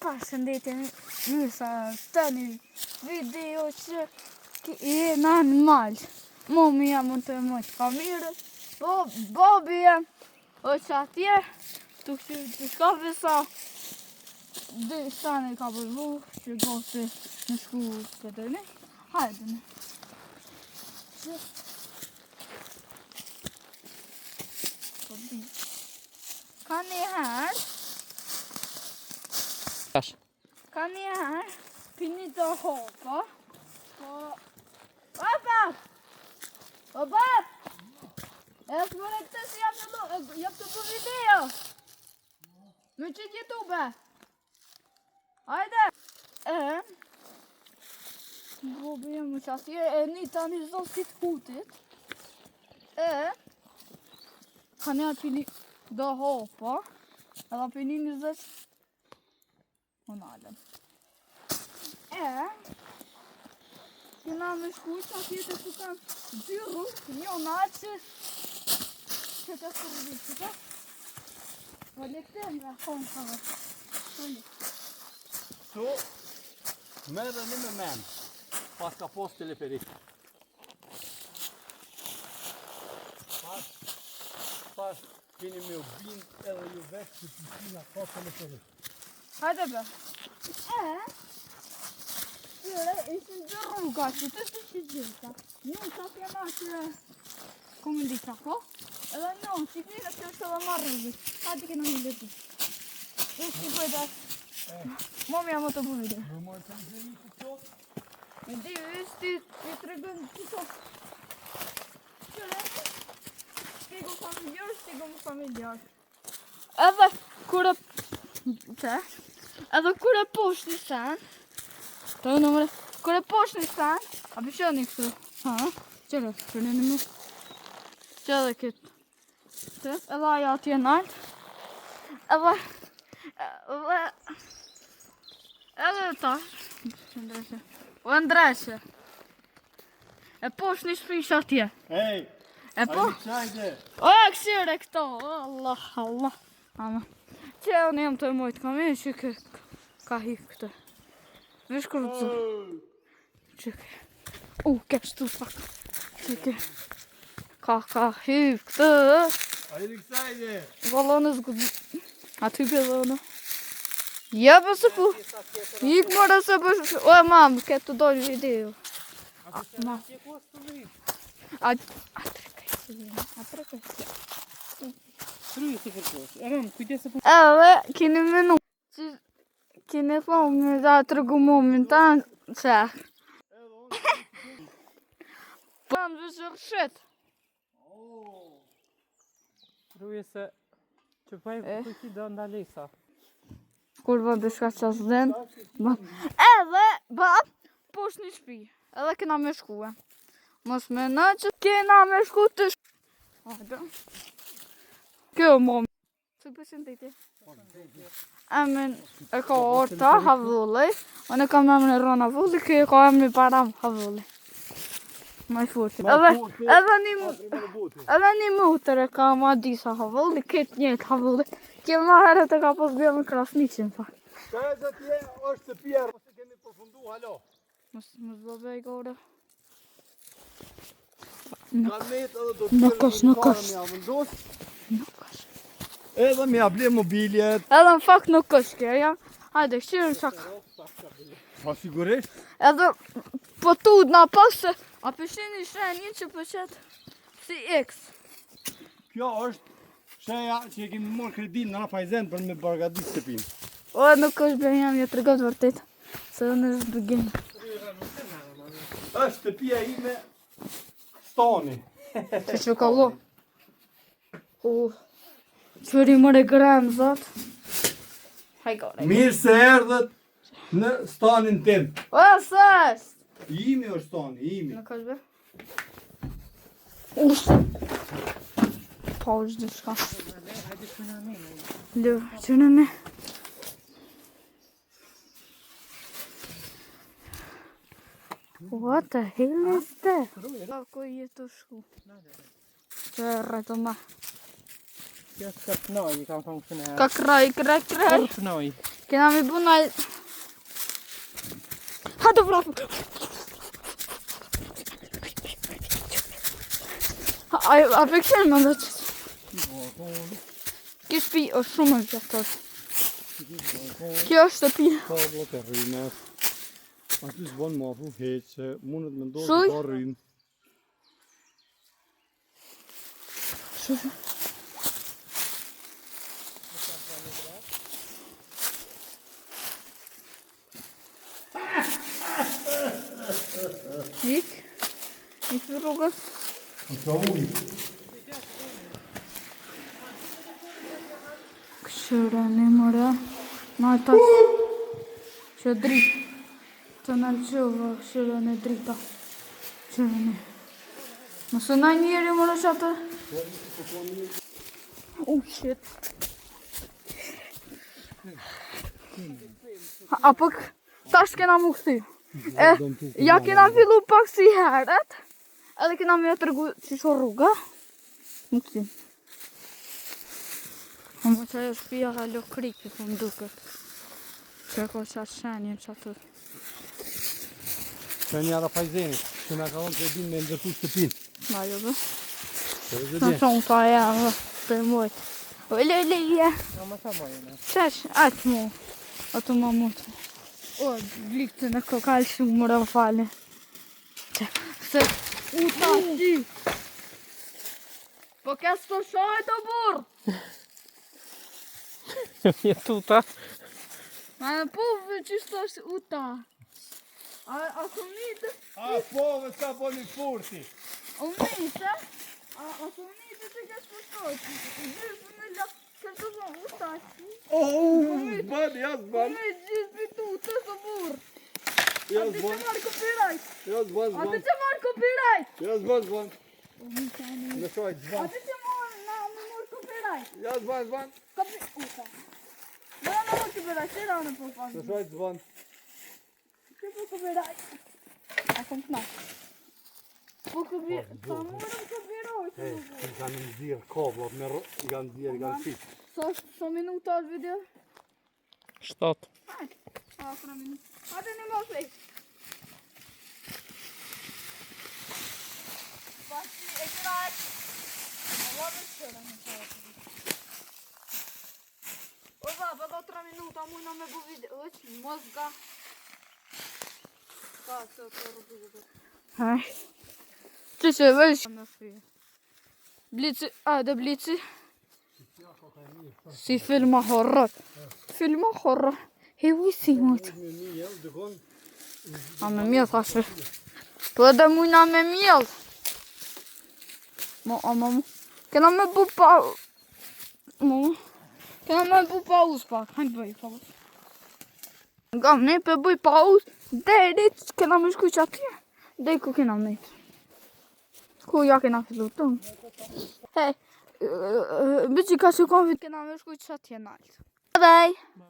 Përshëndetje, mirë të një video që jena në malë. Momi jam unë të mojtë kamerës, Bobi jam, është atje, të këshirë të shkafe sa, dhe shane ka përvu, që gose në shku të të një, hajde në. Ka një herë, Ka një herë, pini të hopa, Opa! E s'më në këtë si jap të bu video! Me qitë YouTube! Hajde! Bobi e më qasje, e një tani zosit hutit. Ka një pini të hopa, edhe pini 20 monalën. Kena me shku që atjetë të kanë dy rrugë, një nalë që të sërbi, që të? O lekte nga thonë ka vë. Su, me dhe një me menë, pas ka post teleferik. Pas keni me u bind edhe ju vetë që pisina ka teleferik. Hajde be. Tjere, ishën dy rruga që të që gjitha. Njën që kena që komi disa po, edhe njën që kene që është edhe marrë rrugës. Hajde kena një leti. Ishtë që pëjda. Momi jam o të bu video. Në mojë të një një të qotë? E di, ishtë i të regën të qotë. Tjere, shpigu familjar, shpigu më familjar. Edhe kure... Edhe kure poshtë një sen, të nëmëre, kure poshtë një sen, a pishoni këtu, qëre, qëre në mu, qëre këtë, edhe aja atje nalt, edhe ta, o ndreshe, e poshtë një shpish atje, Ej, e po, a një qajde, o e këshire këto, Allah, që unë jam të mojtë kamerë që ka hikë këtë. Vesh kërë të zë. Keshtu pak. Që ka hikë këtë. a një qajde. Valonës gëtë. Aty për dhënë. Ja përse pu. Hikë mërë se për... O mamë, këtë të dojnë video. A trekaj se vjenë. Edhe, kini minu. Kini thonë me da të rëgu momin tanë që. Po jam zë rëshet. Ruje se që pajmë të ki do ndalesa. Kur bë bishka që asë dhenë. Edhe, poshtë një shpi. Edhe kena me shkue. Mos me në që kena me shku të shku. Kjo momi. Që përshëndetje? Emrin e ka orta, Havulli. Unë e kam emrin e Rona Havulli, kjo e ka emrin param Havulli. Maj furti. Edhe një mutër e ka ma disa Havulli, këtë njët Havulli. Kjo ma herët e ka pos bjellën Krasnicin, fa. Ka e dhe tje është të pjerë, ose kemi përfundu, halo. Mos bëbej gore. Ka met edhe do të Nuk është. Edhe mi able mobiljet. Edhe në fakt nuk është kjo, jam. Hajde, këshirën qak. Pa sigurisht. Edhe po tu na pas se a pëshini shenjë që pëqet si X. Kjo është sheja që e kemi morë kredin në Rafajzen për me bargadis të pinë. O, nuk është bërë jam, jo të regot vërtet. Se unë është bëgjim. është të pia ime stoni. Që ka lo. Qëri mëre gremë, zot. Hajgore. Mirë se erdhët në stonin tim. O, së është. Imi është stoni, imi. Nuk është bërë. Ushtë. Pa është dhe shka. Lë, që në ne. What the hell is that? Kako je to shku? Që e rrëtë ma. Kjo të knoj, kam thonë këne. Ka kraj. Knoj. Kena me bu naj... Ha të vrapu! A pëkëshen më dhe qëtë? Kjo shtëpi është shumë e vjetër. Kjo është shtëpi. Kablot e rrymës. Aty s'bon mafu heq, se mundet me ndodhë Shuj? ka rrymë. Ik për rrugës. Ka ujë. Këshërëni mëre. Ma tash. Që dritë. Të në qëvë, këshërëni drita. Këshërëni. Mësë në njeri mëre që atë. Shit. Apo tash kena mu këthy. Ja kena fillu pak si heret. Edhe kena me tërgu qisho rruga. Më këthy. Më që e shpia ka lokriki, po më duket. Që ko që atë shenjën që atë. Shenja Rafajzenit, që nga ka thonë të edhin me ndërtu shtëpin. Ma jo bë. Që e Në zëdje. shumë pa e më për mojt. Ole, ja. Ja ma sa majena. Qesh, atë mu. Atë ma mojt. O, blikë në kokal shumë më rëfale. Se, u ta ti. Po kes të shojt o burë. Je tuta. Ma në po qështë është u ta. A këmitë? A po, dhe sa po një furti. O mitë? A këmitë të kes të shojt? Gjithë në lakë kështë të zonë u ta ti. Zban, ja Po zban. me gjithë bitu të së burë. Ja Atë që zban, marë copyright. ja zban, Atë zban. që marë copyright. Ja zban, zban. O mitë anë. Në shojt, zban. Atë që marë copyright. Ja zban, zban. Uta. Në marë copyright. Që në po fanë? Në shojt, zban. Që po copyright? A kom knak. Po copyright. Ta morëm copyright. I kanë nëzirë kablot, me i kanë nëzirë, i kanë fitë. Sa minuta atë video? 7. A, 3 minuta. Hajde në më play. Pasi e këraj. Allah me shkërë në qërë. O baba, do 3 minuta, mujna me bu video. Uq, mozga. Pa, të rrugë. Haj. Që që vësh? Blici, ajde blici. Si filma horror. Filma horror. He si mojtë. A me mjell thashe. Po edhe mujna me mjell. Mo. Kena me bu pa... Mo. Kena me bu pauz pak. Hajnë bëj pauz. Nga ne pe bëj pauz. Deri kena me shkuj që atje. Deri ku kena me. Ku ja kena fillu të. Hej. Bëqi ka që konfit kena me shkuj që atje nalt. Bye bye.